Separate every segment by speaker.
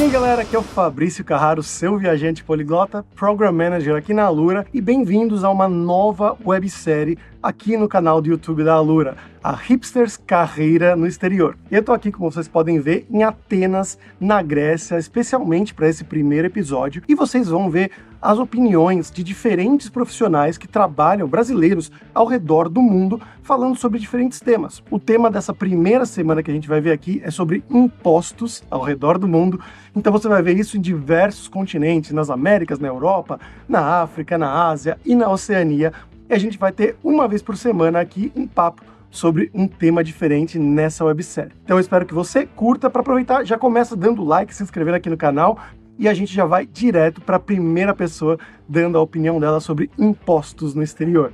Speaker 1: E aí galera, aqui é o Fabrício Carraro, seu viajante poliglota, Program Manager aqui na Alura, e bem-vindos a uma nova websérie aqui no canal do YouTube da Alura, a Hipsters Carreira no Exterior. Eu tô aqui, como vocês podem ver, em Atenas, na Grécia, especialmente para esse primeiro episódio, e vocês vão ver as opiniões de diferentes profissionais que trabalham, brasileiros, ao redor do mundo, falando sobre diferentes temas. O tema dessa primeira semana que a gente vai ver aqui é sobre impostos ao redor do mundo. Então você vai ver isso em diversos continentes, nas Américas, na Europa, na África, na Ásia e na Oceania. E a gente vai ter uma vez por semana aqui um papo sobre um tema diferente nessa websérie. Então eu espero que você curta. Para aproveitar, já começa dando like, se inscrevendo aqui no canal, e a gente já vai direto para a primeira pessoa dando a opinião dela sobre impostos no exterior.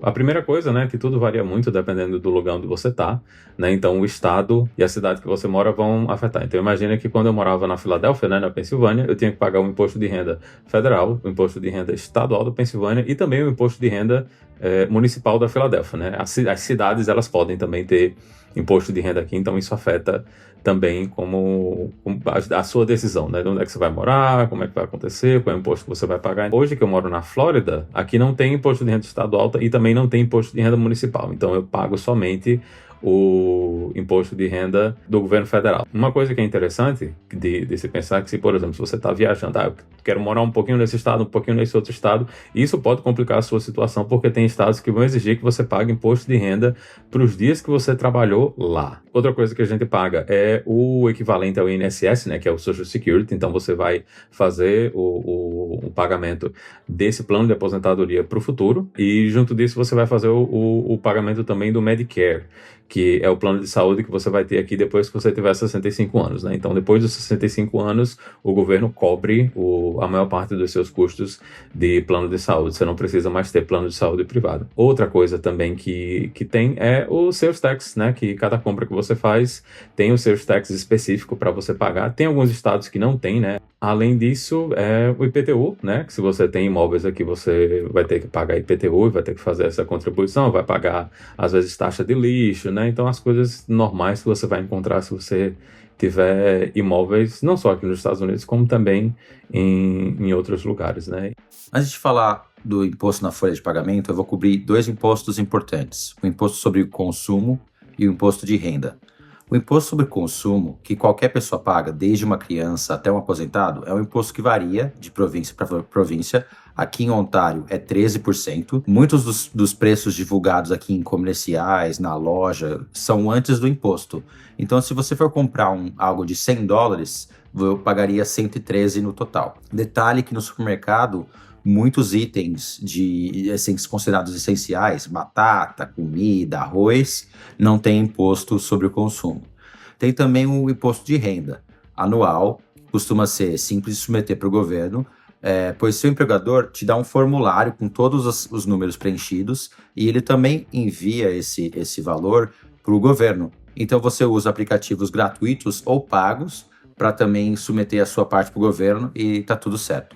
Speaker 2: A primeira coisa, né, que tudo varia muito dependendo do lugar onde você tá, né, então o estado e a cidade que você mora vão afetar. Então imagina que quando eu morava na Filadélfia, né, na Pensilvânia, eu tinha que pagar o imposto de renda federal, o imposto de renda estadual da Pensilvânia e também o imposto de renda municipal da Filadélfia, né. As cidades, elas podem também ter imposto de renda aqui, então isso afeta também como a sua decisão, né? De onde é que você vai morar, como é que vai acontecer, qual é o imposto que você vai pagar. Hoje que eu moro na Flórida, aqui não tem imposto de renda estadual e também não tem imposto de renda municipal, então eu pago somente o imposto de renda do governo federal. Uma coisa que é interessante de se pensar é que se, por exemplo, se você está viajando, eu quero morar um pouquinho nesse estado, um pouquinho nesse outro estado, isso pode complicar a sua situação, porque tem estados que vão exigir que você pague imposto de renda para os dias que você trabalhou lá. Outra coisa que a gente paga é o equivalente ao INSS, né, que é o Social Security, então você vai fazer o pagamento desse plano de aposentadoria para o futuro, e junto disso você vai fazer o pagamento também do Medicare, que é o plano de saúde que você vai ter aqui depois que você tiver 65 anos, né? Então, depois dos 65 anos, o governo cobre a maior parte dos seus custos de plano de saúde. Você não precisa mais ter plano de saúde privado. Outra coisa também que tem é o sales tax, né? Que cada compra que você faz tem o sales tax específico para você pagar. Tem alguns estados que não tem, né? Além disso, é o IPTU, né? Que se você tem imóveis aqui, você vai ter que pagar IPTU, vai ter que fazer essa contribuição, vai pagar, às vezes, taxa de lixo, né? Então, as coisas normais que você vai encontrar se você tiver imóveis, não só aqui nos Estados Unidos, como também em outros lugares, né?
Speaker 3: Antes de falar do imposto na folha de pagamento, eu vou cobrir dois impostos importantes: o imposto sobre o consumo e o imposto de renda. O imposto sobre consumo, que qualquer pessoa paga, desde uma criança até um aposentado, é um imposto que varia de província para província. Aqui em Ontário é 13%. Muitos dos preços divulgados aqui em comerciais, na loja, são antes do imposto. Então, se você for comprar algo de $100, eu pagaria 113 no total. Detalhe que no supermercado, muitos itens considerados essenciais, batata, comida, arroz, não tem imposto sobre o consumo. Tem também o imposto de renda anual, costuma ser simples de submeter para o governo, pois seu empregador te dá um formulário com todos os números preenchidos e ele também envia esse valor para o governo. Então você usa aplicativos gratuitos ou pagos para também submeter a sua parte para o governo e está tudo certo.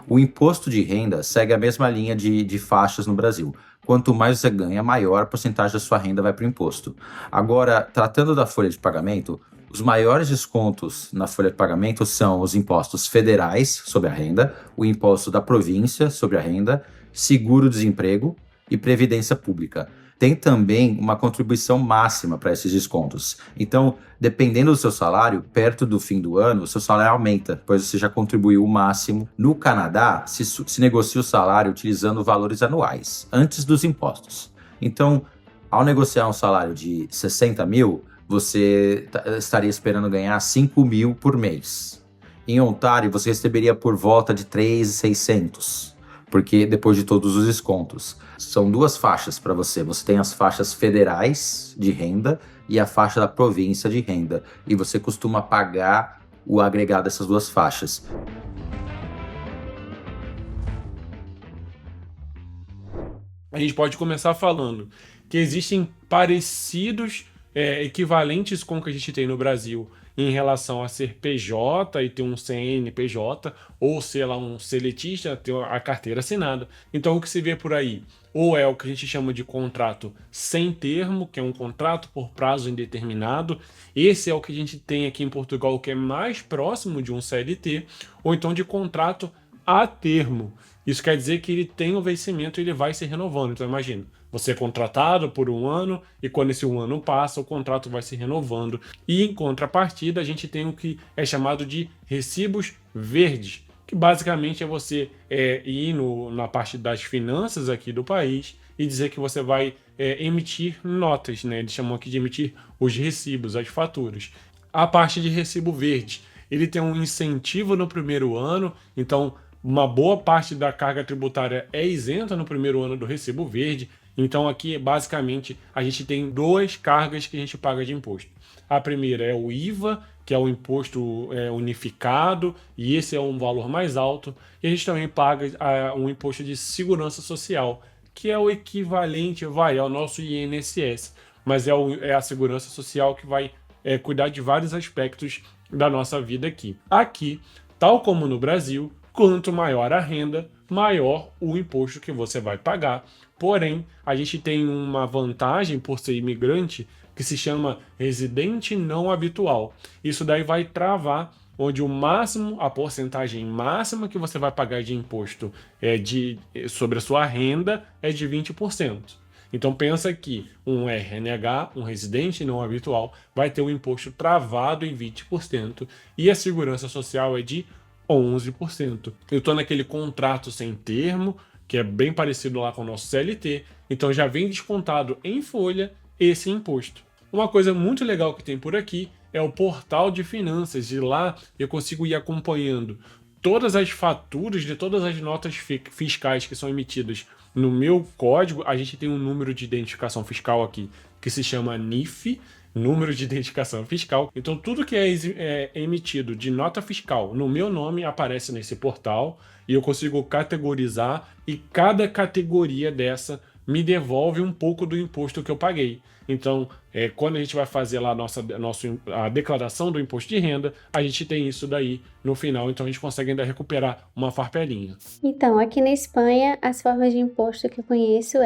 Speaker 3: O imposto de renda segue a mesma linha de faixas no Brasil. Quanto mais você ganha, maior a porcentagem da sua renda vai para o imposto. Agora, tratando da folha de pagamento, os maiores descontos na folha de pagamento são os impostos federais sobre a renda, o imposto da província sobre a renda, seguro-desemprego e previdência pública. Tem também uma contribuição máxima para esses descontos. Então, dependendo do seu salário, perto do fim do ano, o seu salário aumenta, pois você já contribuiu o máximo. No Canadá, se negocia o salário utilizando valores anuais, antes dos impostos. Então, ao negociar um salário de 60 mil, você estaria esperando ganhar 5 mil por mês. Em Ontário, você receberia por volta de 3.600, porque depois de todos os descontos. São duas faixas para você. Você tem as faixas federais de renda e a faixa da província de renda. E você costuma pagar o agregado dessas duas faixas.
Speaker 4: A gente pode começar falando que existem parecidos, equivalentes com o que a gente tem no Brasil em relação a ser PJ e ter um CNPJ, ou ser lá um seletista, ter a carteira assinada. Então o que se vê por aí, ou é o que a gente chama de contrato sem termo, que é um contrato por prazo indeterminado. Esse é o que a gente tem aqui em Portugal, que é mais próximo de um CLT, ou então de contrato a termo. Isso quer dizer que ele tem um vencimento e ele vai se renovando. Então imagina, você é contratado por um ano e quando esse um ano passa, o contrato vai se renovando. E em contrapartida, a gente tem o que é chamado de recibos verdes, que basicamente é você ir na parte das finanças aqui do país e dizer que você vai emitir notas, né? Eles chamam aqui de emitir os recibos, as faturas. A parte de recibo verde, ele tem um incentivo no primeiro ano, então uma boa parte da carga tributária é isenta no primeiro ano do recibo verde. Então aqui basicamente a gente tem duas cargas que a gente paga de imposto. A primeira é o IVA, que é o imposto unificado, e esse é um valor mais alto. E a gente também paga um imposto de segurança social, que é o equivalente, ao nosso INSS, mas é a segurança social que vai cuidar de vários aspectos da nossa vida aqui. Aqui, tal como no Brasil, quanto maior a renda, maior o imposto que você vai pagar. Porém, a gente tem uma vantagem por ser imigrante que se chama residente não habitual. Isso daí vai travar onde a porcentagem máxima que você vai pagar de imposto sobre a sua renda é de 20%. Então pensa que um RNH, um residente não habitual, vai ter um imposto travado em 20% e a segurança social é de 11%. Eu estou naquele contrato sem termo, que é bem parecido lá com o nosso CLT, então já vem descontado em folha esse imposto. Uma coisa muito legal que tem por aqui é o portal de finanças, e lá eu consigo ir acompanhando todas as faturas de todas as notas fiscais que são emitidas no meu código. A gente tem um número de identificação fiscal aqui que se chama NIF, número de identificação fiscal. Então tudo que é emitido de nota fiscal no meu nome aparece nesse portal e eu consigo categorizar, e cada categoria dessa me devolve um pouco do imposto que eu paguei. Então, quando a gente vai fazer lá a declaração do imposto de renda, a gente tem isso daí no final, então a gente consegue ainda recuperar uma farpelinha.
Speaker 5: Então, aqui na Espanha, as formas de imposto que eu conheço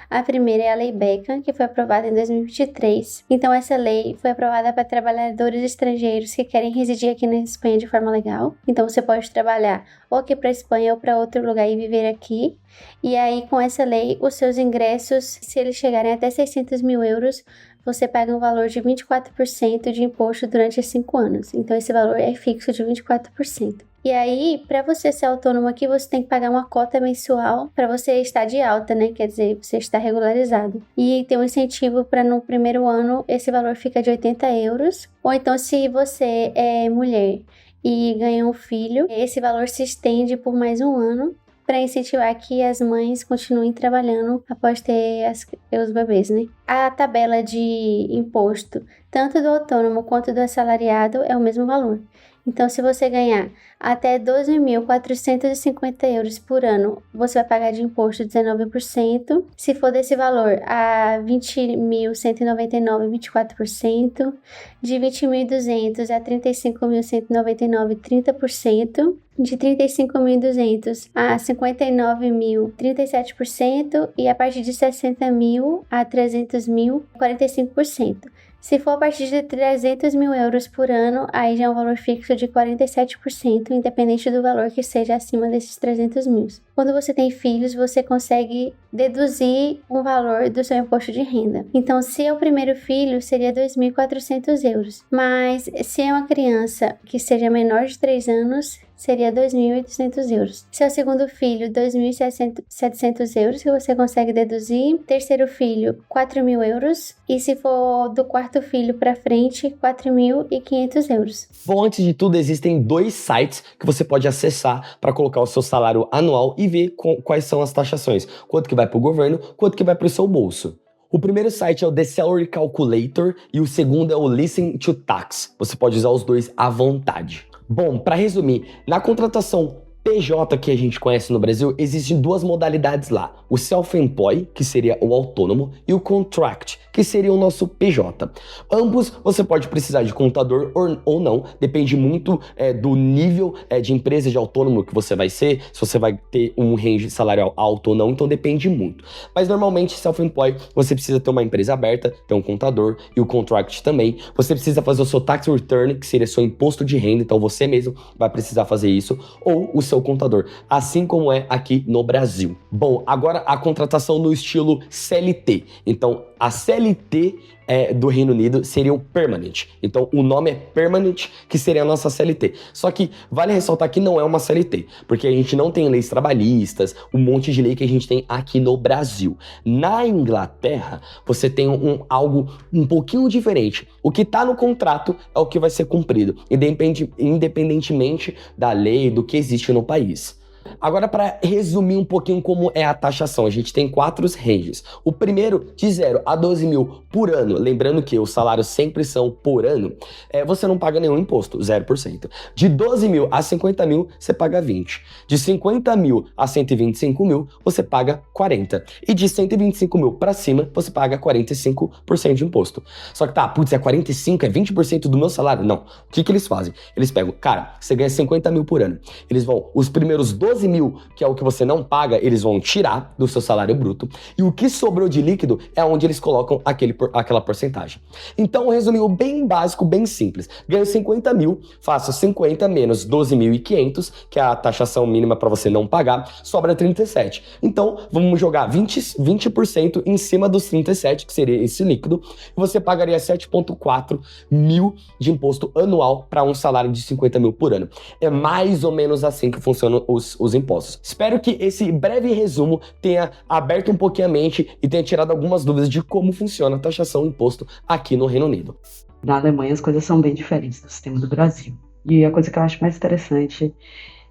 Speaker 5: a primeira é a Lei Beca, que foi aprovada em 2023. Então, essa lei foi aprovada para trabalhadores estrangeiros que querem residir aqui na Espanha de forma legal. Então, você pode trabalhar ou aqui para a Espanha ou para outro lugar e viver aqui. E aí, com essa lei, os seus ingressos, se eles chegarem até 600 mil euros, você paga um valor de 24% de imposto durante 5 anos. Então, esse valor é fixo de 24%. E aí, para você ser autônomo aqui, você tem que pagar uma cota mensual para você estar de alta, né? Quer dizer, você está regularizado. E tem um incentivo para no primeiro ano, esse valor fica de 80 euros. Ou então, se você é mulher e ganha um filho, esse valor se estende por mais um ano, para incentivar que as mães continuem trabalhando após ter os bebês, né? A tabela de imposto, tanto do autônomo quanto do assalariado, é o mesmo valor. Então, se você ganhar até 12.450 euros por ano, você vai pagar de imposto 19%. Se for desse valor, a 20.199, 24%. De 20.200 a 35.199, 30%. De 35.200 a 59.000, 37%. E a partir de 60.000 a 300.000, 45%. Se for a partir de 300 mil euros por ano, aí já é um valor fixo de 47%, independente do valor que seja acima desses 300 mil. Quando você tem filhos, você consegue deduzir um valor do seu imposto de renda. Então, se é o primeiro filho, seria 2.400 euros. Mas se é uma criança que seja menor de 3 anos, seria 2.800 euros. Se é o segundo filho, 2.700 euros, que você consegue deduzir. Terceiro filho, 4.000 euros. E se for do quarto filho para frente, 4.500 euros.
Speaker 6: Bom, antes de tudo, existem 2 sites que você pode acessar para colocar o seu salário anual e ver quais são as taxações. Quanto que vai para o governo, quanto que vai para o seu bolso. O primeiro site é o The Salary Calculator e o segundo é o Listen to Tax. Você pode usar os dois à vontade. Bom, para resumir, na contratação PJ que a gente conhece no Brasil, existem duas modalidades lá. O self-employed, que seria o autônomo, e o contract, que seria o nosso PJ. Ambos você pode precisar de contador ou não, depende muito do nível de empresa de autônomo que você vai ser, se você vai ter um range salarial alto ou não, então depende muito. Mas normalmente self-employed você precisa ter uma empresa aberta, ter um contador, e o contract também. Você precisa fazer o seu tax return, que seria seu imposto de renda, então você mesmo vai precisar fazer isso, ou o seu contador, assim como é aqui no Brasil. Bom, agora a contratação no estilo CLT. Então, a CLT do Reino Unido seria o Permanent. Então, o nome é Permanent, que seria a nossa CLT. Só que vale ressaltar que não é uma CLT, porque a gente não tem leis trabalhistas, um monte de lei que a gente tem aqui no Brasil. Na Inglaterra, você tem algo um pouquinho diferente. O que está no contrato é o que vai ser cumprido, independentemente da lei, do que existe no país. Agora, para resumir um pouquinho como é a taxação, a gente tem 4 ranges. O primeiro, de 0 a 12 mil por ano, lembrando que os salários sempre são por ano, você não paga nenhum imposto, 0%. De 12 mil a 50 mil, você paga 20%. De 50 mil a 125 mil, você paga 40%. E de 125 mil para cima, você paga 45% de imposto. Só que é 45%, é 20% do meu salário? Não. O que eles fazem? Eles pegam, cara, você ganha 50 mil por ano. Eles vão, os primeiros 12 mil, que é o que você não paga, eles vão tirar do seu salário bruto, e o que sobrou de líquido é onde eles colocam aquela porcentagem. Então, resumindo bem básico, bem simples. Ganho 50 mil, faço 50 menos 12.500, que é a taxação mínima para você não pagar, sobra 37. Então, vamos jogar 20% em cima dos 37, que seria esse líquido, e você pagaria 7,4 mil de imposto anual para um salário de 50 mil por ano. É mais ou menos assim que funcionam os impostos. Espero que esse breve resumo tenha aberto um pouquinho a mente e tenha tirado algumas dúvidas de como funciona a taxação e imposto aqui no Reino Unido.
Speaker 7: Na Alemanha as coisas são bem diferentes do sistema do Brasil. E a coisa que eu acho mais interessante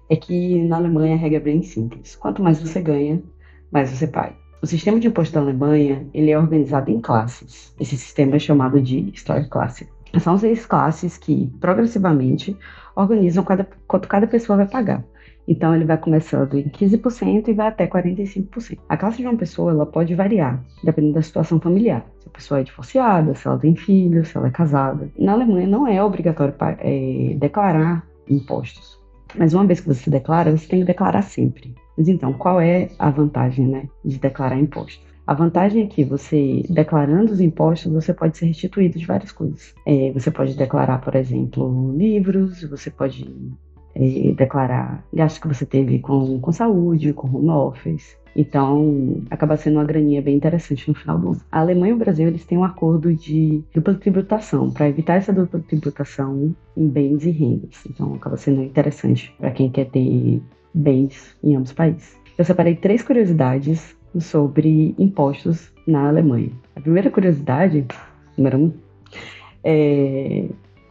Speaker 7: é que na Alemanha a regra é bem simples. Quanto mais você ganha, mais você paga. O sistema de imposto da Alemanha, ele é organizado em classes. Esse sistema é chamado de Steuerklasse. São 6 classes que, progressivamente, organizam quanto cada pessoa vai pagar. Então, ele vai começando em 15% e vai até 45%. A classe de uma pessoa, ela pode variar, dependendo da situação familiar. Se a pessoa é divorciada, se ela tem filhos, se ela é casada. Na Alemanha, não é obrigatório declarar impostos. Mas uma vez que você declara, você tem que declarar sempre. Mas então, qual é a vantagem, de declarar impostos? A vantagem é que você, declarando os impostos, você pode ser restituído de várias coisas. Você pode declarar, por exemplo, livros, você pode declarar gastos que você teve com saúde, com home office. Então, acaba sendo uma graninha bem interessante no final do ano. A Alemanha e o Brasil, eles têm um acordo de dupla tributação, para evitar essa dupla tributação em bens e rendas. Então, acaba sendo interessante para quem quer ter bens em ambos os países. Eu separei 3 curiosidades sobre impostos na Alemanha. A primeira curiosidade, número 1,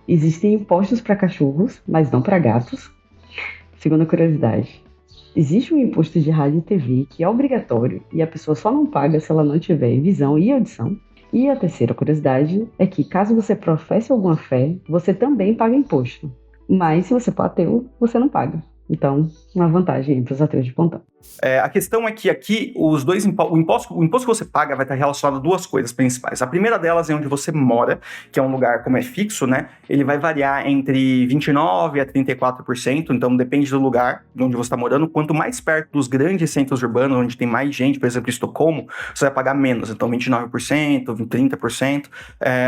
Speaker 7: existem impostos para cachorros, mas não para gatos. Segunda curiosidade, existe um imposto de rádio e TV que é obrigatório e a pessoa só não paga se ela não tiver visão e audição. E a terceira curiosidade é que, caso você professe alguma fé, você também paga imposto. Mas se você for ateu, você não paga. Então, uma vantagem para os ateus de plantão.
Speaker 8: A questão é que aqui o imposto que você paga vai estar relacionado a 2 coisas principais. A primeira delas é onde você mora, que é um lugar como é fixo, né? Ele vai variar entre 29% a 34%, então depende do lugar de onde você está morando. Quanto mais perto dos grandes centros urbanos, onde tem mais gente, por exemplo, em Estocolmo, você vai pagar menos, então 29%, 30%,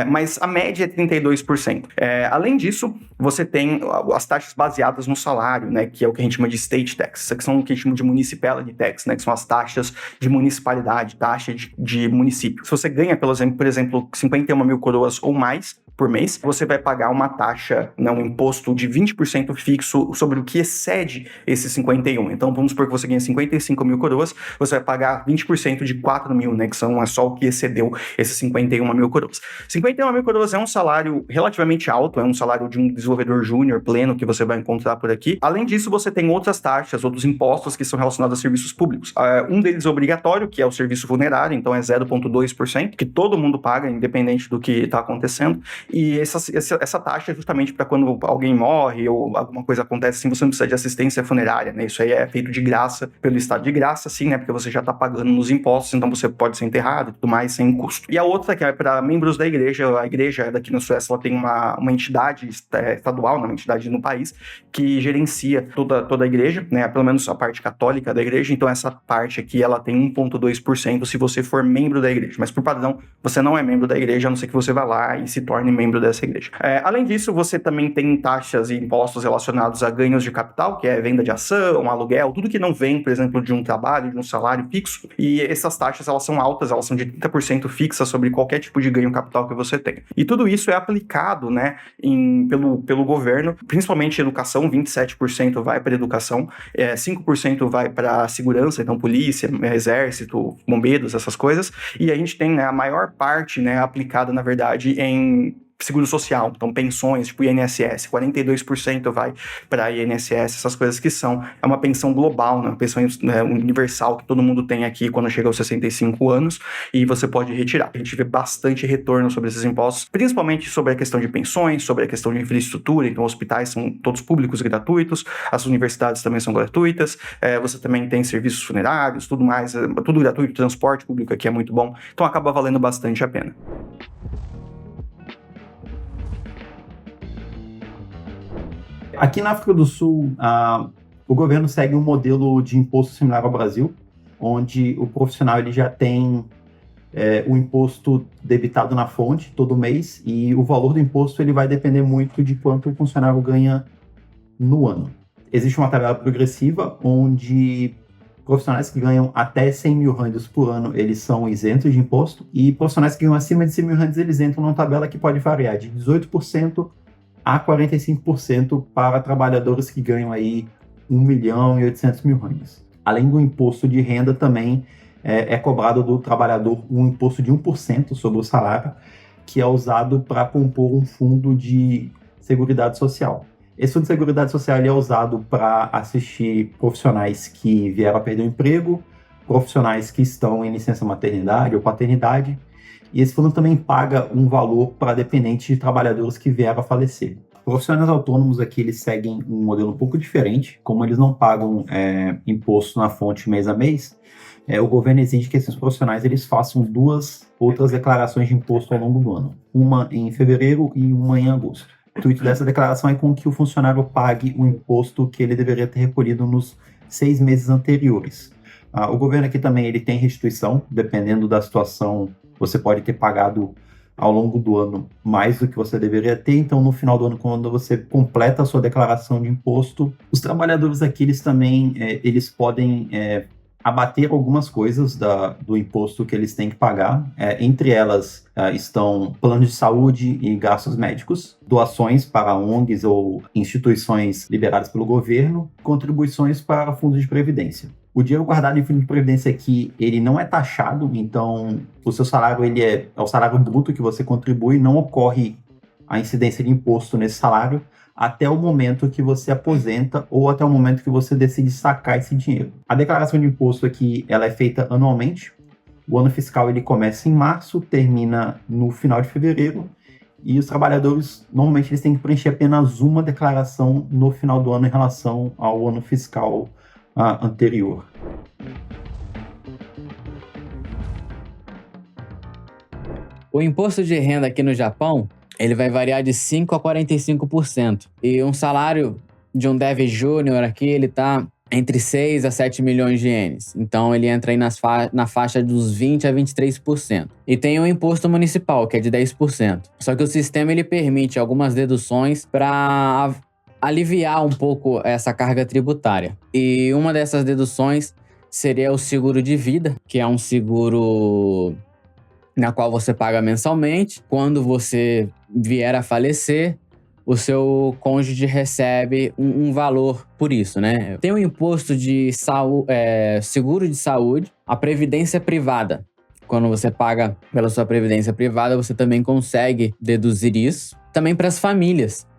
Speaker 8: mas a média é 32%. Além disso, você tem as taxas baseadas no salário, né? Que é o que a gente chama de state tax, que são o que a gente chama de municipality tax, né, que são as taxas de municipalidade, taxa de município. Se você ganha, por exemplo, 51 mil coroas ou mais por mês, você vai pagar uma taxa, né, um imposto de 20% fixo sobre o que excede esses 51. Então, vamos supor que você ganha 55 mil coroas, você vai pagar 20% de 4 mil, né, que é só o que excedeu esses 51 mil coroas. 51 mil coroas é um salário relativamente alto, é um salário de um desenvolvedor júnior pleno que você vai encontrar por aqui. Além disso, você tem outras taxas, outros impostos que são relacionados a serviços públicos. Um deles é obrigatório, que é o serviço funerário, então é 0,2%, que todo mundo paga, independente do que está acontecendo. E essa taxa é justamente para quando alguém morre ou alguma coisa acontece assim, você não precisa de assistência funerária, né? Isso aí é feito de graça, pelo Estado de graça, sim, né? Porque você já está pagando nos impostos, então você pode ser enterrado e tudo mais sem custo. E a outra que é para membros da igreja, a igreja daqui na Suécia, ela tem uma entidade estadual, uma entidade no país, que gerencia toda a igreja, né? Pelo menos a parte católica da igreja, então essa parte aqui, ela tem 1,2% se você for membro da igreja, mas por padrão, você não é membro da igreja, a não ser que você vá lá e se torne membro dessa igreja. Além disso, você também tem taxas e impostos relacionados a ganhos de capital, que é venda de ação, aluguel, tudo que não vem, por exemplo, de um trabalho, de um salário fixo, e essas taxas, elas são altas, elas são de 30% fixas sobre qualquer tipo de ganho capital que você tenha. E tudo isso é aplicado, né, pelo governo, principalmente educação, 27% vai para educação, 5% vai para segurança, então polícia, exército, bombeiros, essas coisas, e a gente tem, né, a maior parte, né, aplicada, na verdade, em seguro social, então pensões, tipo INSS, 42% vai para INSS, essas coisas que é uma pensão global, né, uma pensão, né, universal que todo mundo tem aqui quando chega aos 65 anos e você pode retirar. A gente vê bastante retorno sobre esses impostos, principalmente sobre a questão de pensões, sobre a questão de infraestrutura, então hospitais são todos públicos gratuitos, as universidades também são gratuitas, você também tem serviços funerários, tudo mais, tudo gratuito, transporte público aqui é muito bom, então acaba valendo bastante a pena.
Speaker 9: Aqui na África do Sul, o governo segue um modelo de imposto similar ao Brasil, onde o profissional ele já tem o imposto debitado na fonte todo mês e o valor do imposto ele vai depender muito de quanto o funcionário ganha no ano. Existe uma tabela progressiva onde profissionais que ganham até 100 mil randes por ano, eles são isentos de imposto e profissionais que ganham acima de 100 mil randes, eles entram numa tabela que pode variar de 18% a 45% para trabalhadores que ganham aí 1.800.000 randes. Além do imposto de renda, também é cobrado do trabalhador um imposto de 1% sobre o salário, que é usado para compor um fundo de seguridade social. Esse fundo de seguridade social ele é usado para assistir profissionais que vieram a perder o emprego, profissionais que estão em licença maternidade ou paternidade, e esse fundo também paga um valor para dependentes de trabalhadores que vieram a falecer. Profissionais autônomos aqui, eles seguem um modelo um pouco diferente. Como eles não pagam imposto na fonte mês a mês, o governo exige que esses profissionais eles façam 2 outras declarações de imposto ao longo do ano. Uma em fevereiro e uma em agosto. O intuito dessa declaração é com que o funcionário pague o imposto que ele deveria ter recolhido nos 6 meses anteriores. O governo aqui também ele tem restituição, dependendo da situação. Você pode ter pagado ao longo do ano mais do que você deveria ter, então no final do ano, quando você completa a sua declaração de imposto, os trabalhadores aqui, eles também eles podem abater algumas coisas do imposto que eles têm que pagar. Entre elas estão planos de saúde e gastos médicos, doações para ONGs ou instituições liberadas pelo governo, contribuições para fundos de previdência. O dinheiro guardado em fundo de previdência aqui, ele não é taxado, então o seu salário ele é o salário bruto que você contribui, não ocorre a incidência de imposto nesse salário até o momento que você aposenta ou até o momento que você decide sacar esse dinheiro. A declaração de imposto aqui, ela é feita anualmente. O ano fiscal ele começa em março, termina no final de fevereiro, e os trabalhadores, normalmente, eles têm que preencher apenas uma declaração no final do ano em relação ao ano fiscal anterior.
Speaker 10: O imposto de renda aqui no Japão, ele vai variar de 5% a 45%. E um salário de um dev júnior aqui, ele tá entre 6 a 7 milhões de ienes. Então, ele entra aí na faixa dos 20% a 23%. E tem o imposto municipal, que é de 10%. Só que o sistema, ele permite algumas deduções para aliviar um pouco essa carga tributária. E uma dessas deduções seria o seguro de vida, que é um seguro na qual você paga mensalmente. Quando você vier a falecer, o seu cônjuge recebe um valor por isso, né? Tem o imposto de seguro de saúde, a previdência privada. Quando você paga pela sua previdência privada, você também consegue deduzir isso. Também para as famílias.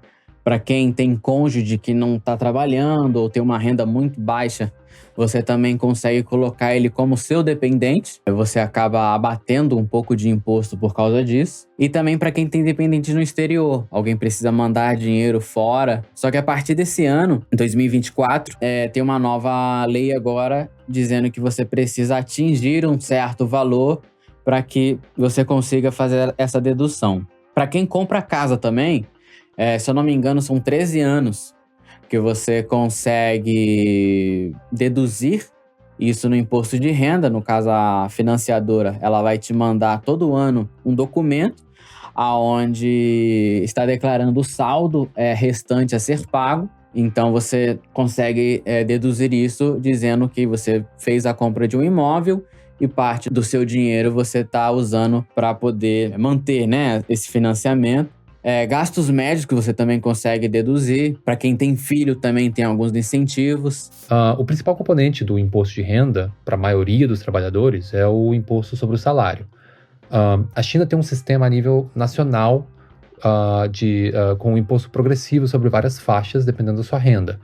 Speaker 10: Para quem tem cônjuge que não está trabalhando ou tem uma renda muito baixa você também consegue colocar ele como seu dependente. Você acaba abatendo um pouco de imposto por causa disso. E também para quem tem dependente no exterior. Alguém precisa mandar dinheiro fora. Só que a partir desse ano, em 2024, tem uma nova lei agora dizendo que você precisa atingir um certo valor para que você consiga fazer essa dedução. Para quem compra casa também, se eu não me engano, são 13 anos que você consegue deduzir isso no imposto de renda. No caso, a financiadora, ela vai te mandar todo ano um documento onde está declarando o saldo restante a ser pago. Então, você consegue deduzir isso dizendo que você fez a compra de um imóvel e parte do seu dinheiro você está usando para poder manter, né, esse financiamento. Gastos médicos você também consegue deduzir. Para quem tem filho também tem alguns incentivos.
Speaker 11: O principal componente do imposto de renda para a maioria dos trabalhadores é o imposto sobre o salário. A China tem um sistema a nível nacional com um imposto progressivo sobre várias faixas, dependendo da sua renda.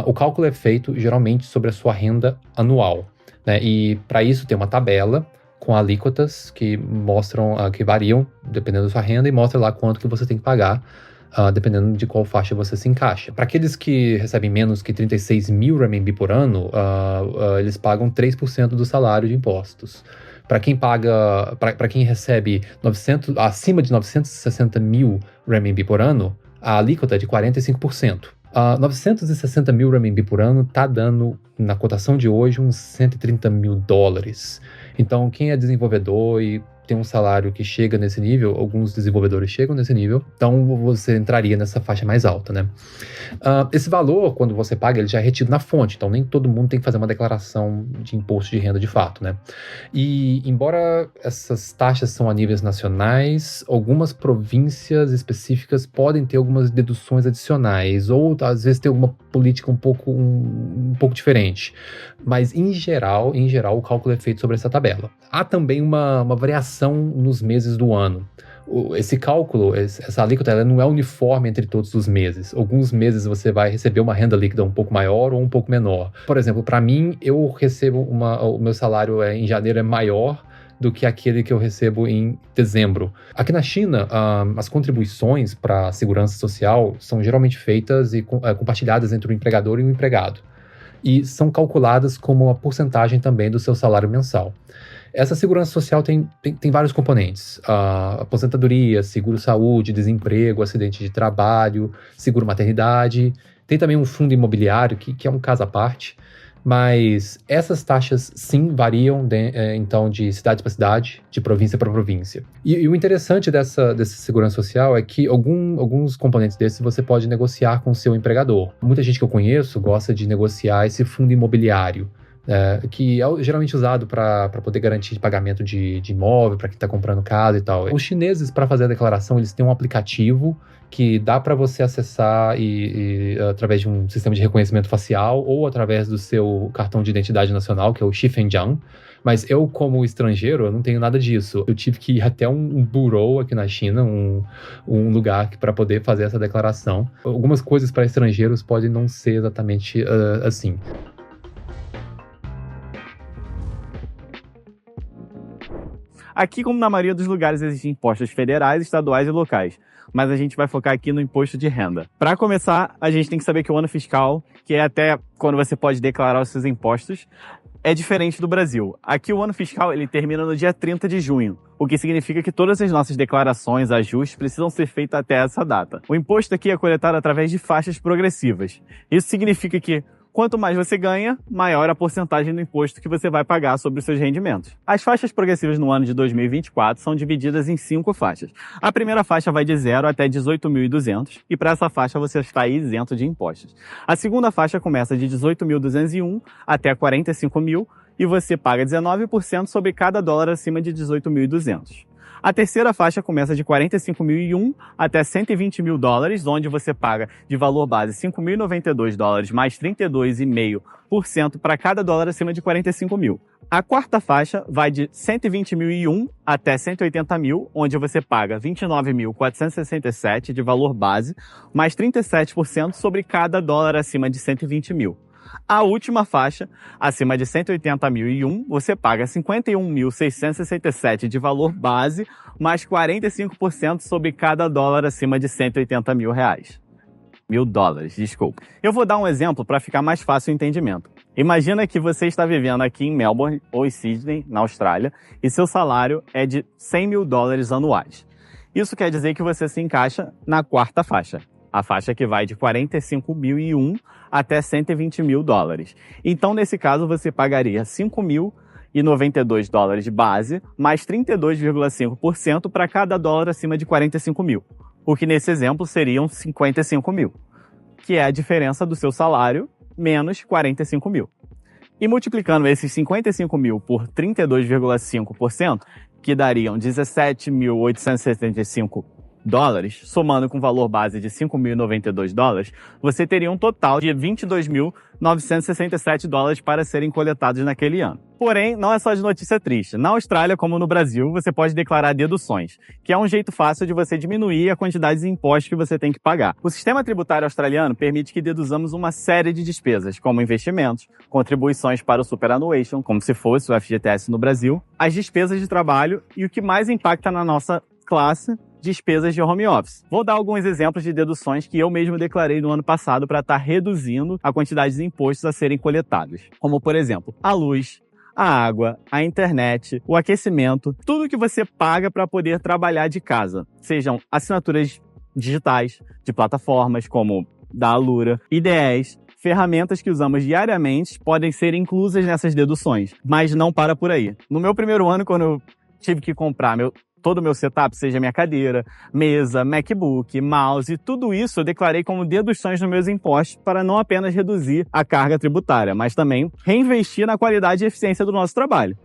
Speaker 11: O cálculo é feito geralmente sobre a sua renda anual, né? E para isso tem uma tabela com alíquotas que mostram, que variam dependendo da sua renda, e mostra lá quanto que você tem que pagar, dependendo de qual faixa você se encaixa. Para aqueles que recebem menos que 36 mil RMB por ano, eles pagam 3% do salário de impostos. Para quem recebe acima de 960 mil RMB por ano, a alíquota é de 45%. 960 mil RMB por ano está dando, na cotação de hoje, uns 130 mil dólares. Então, quem é desenvolvedor e tem um salário que chega nesse nível, alguns desenvolvedores chegam nesse nível, então você entraria nessa faixa mais alta, né? Esse valor, quando você paga, ele já é retido na fonte, então nem todo mundo tem que fazer uma declaração de imposto de renda de fato, né? E embora essas taxas são a níveis nacionais, algumas províncias específicas podem ter algumas deduções adicionais, ou às vezes ter alguma política um pouco diferente. Mas em geral, o cálculo é feito sobre essa tabela. Há também uma variação nos meses do ano. Esse cálculo, essa alíquota, ela não é uniforme entre todos os meses. Alguns meses você vai receber uma renda líquida um pouco maior ou um pouco menor. Por exemplo, para mim, eu recebo o meu salário em janeiro é maior do que aquele que eu recebo em dezembro. Aqui na China, as contribuições para a segurança social são geralmente feitas e compartilhadas entre o empregador e o empregado. E são calculadas como uma porcentagem também do seu salário mensal. Essa segurança social tem vários componentes. Aposentadoria, seguro-saúde, desemprego, acidente de trabalho, seguro-maternidade. Tem também um fundo imobiliário, que é um caso à parte. Mas essas taxas, sim, variam então de cidade para cidade, de província para província. E o interessante dessa segurança social é que alguns componentes desses você pode negociar com o seu empregador. Muita gente que eu conheço gosta de negociar esse fundo imobiliário, que é geralmente usado para poder garantir pagamento de imóvel, para quem está comprando casa e tal. Os chineses, para fazer a declaração, eles têm um aplicativo que dá para você acessar através de um sistema de reconhecimento facial ou através do seu cartão de identidade nacional, que é o Xifenjiang. Mas eu, como estrangeiro, eu não tenho nada disso. Eu tive que ir até um bureau aqui na China, um lugar para poder fazer essa declaração. Algumas coisas para estrangeiros podem não ser exatamente assim.
Speaker 12: Aqui, como na maioria dos lugares, existem impostos federais, estaduais e locais. Mas a gente vai focar aqui no imposto de renda. Para começar, a gente tem que saber que o ano fiscal, que é até quando você pode declarar os seus impostos, é diferente do Brasil. Aqui o ano fiscal ele termina no dia 30 de junho, o que significa que todas as nossas declarações, ajustes, precisam ser feitos até essa data. O imposto aqui é coletado através de faixas progressivas. Isso significa que quanto mais você ganha, maior a porcentagem do imposto que você vai pagar sobre os seus rendimentos. As faixas progressivas no ano de 2024 são divididas em 5 faixas. A primeira faixa vai de 0 até 18.200 e para essa faixa você está isento de impostos. A segunda faixa começa de 18.201 até 45.000 e você paga 19% sobre cada dólar acima de 18.200. A terceira faixa começa de 45.001 até 120 mil dólares, onde você paga de valor base 5.092 dólares mais 32,5% para cada dólar acima de 45 mil. A quarta faixa vai de 120.001 até 180 mil, onde você paga 29.467 de valor base mais 37% sobre cada dólar acima de 120 mil. A última faixa, acima de 180.001, você paga 51.667 de valor base, mais 45% sobre cada dólar acima de 180 mil reais. $1.000, desculpa. Eu vou dar um exemplo para ficar mais fácil o entendimento. Imagina que você está vivendo aqui em Melbourne ou em Sydney, na Austrália, e seu salário é de $100 mil anuais. Isso quer dizer que você se encaixa na quarta faixa, a faixa que vai de 45.001 até $120 mil. Então, nesse caso, você pagaria $5.092 de base, mais 32,5% para cada dólar acima de 45 mil. O que nesse exemplo seriam 55 mil, que é a diferença do seu salário menos 45 mil. E multiplicando esses 55 mil por 32,5%, que dariam 17.875 dólares, somando com o valor base de $5.092, você teria um total de 22.967 dólares para serem coletados naquele ano. Porém, não é só de notícia triste. Na Austrália, como no Brasil, você pode declarar deduções, que é um jeito fácil de você diminuir a quantidade de impostos que você tem que pagar. O sistema tributário australiano permite que deduzamos uma série de despesas, como investimentos, contribuições para o superannuation, como se fosse o FGTS no Brasil, as despesas de trabalho e o que mais impacta na nossa classe, despesas de home office. Vou dar alguns exemplos de deduções que eu mesmo declarei no ano passado para estar reduzindo a quantidade de impostos a serem coletados. Como, por exemplo, a luz, a água, a internet, o aquecimento, tudo que você paga para poder trabalhar de casa. Sejam assinaturas digitais de plataformas como da Alura, IDEs, ferramentas que usamos diariamente podem ser inclusas nessas deduções, mas não para por aí. No meu primeiro ano, quando eu tive que comprar todo o meu setup, seja minha cadeira, mesa, MacBook, mouse, tudo isso eu declarei como deduções nos meus impostos para não apenas reduzir a carga tributária, mas também reinvestir na qualidade e eficiência do nosso trabalho.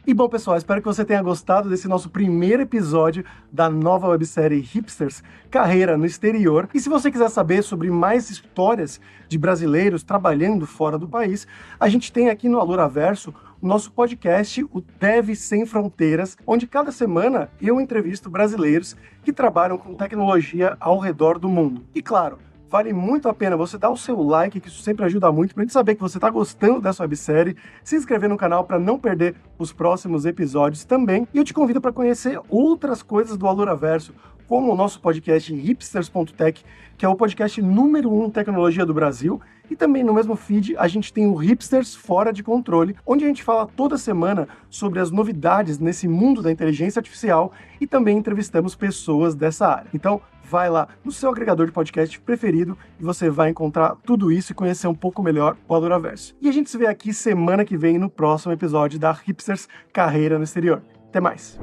Speaker 1: E bom, pessoal, espero que você tenha gostado desse nosso primeiro episódio da nova websérie Hipsters, Carreira no Exterior. E se você quiser saber sobre mais histórias de brasileiros trabalhando fora do país, a gente tem aqui no Aluraverso o nosso podcast, o Dev Sem Fronteiras, onde cada semana eu entrevisto brasileiros que trabalham com tecnologia ao redor do mundo. E claro, vale muito a pena você dar o seu like, que isso sempre ajuda muito pra gente saber que você está gostando dessa websérie, se inscrever no canal para não perder os próximos episódios também. E eu te convido para conhecer outras coisas do Aluraverso, como o nosso podcast hipsters.tech, que é o podcast número 1 tecnologia do Brasil, e também no mesmo feed a gente tem o Hipsters Fora de Controle, onde a gente fala toda semana sobre as novidades nesse mundo da inteligência artificial e também entrevistamos pessoas dessa área. Então, vai lá no seu agregador de podcast preferido e você vai encontrar tudo isso e conhecer um pouco melhor o Aluraverso. E a gente se vê aqui semana que vem no próximo episódio da Hipsters Carreira no Exterior. Até mais!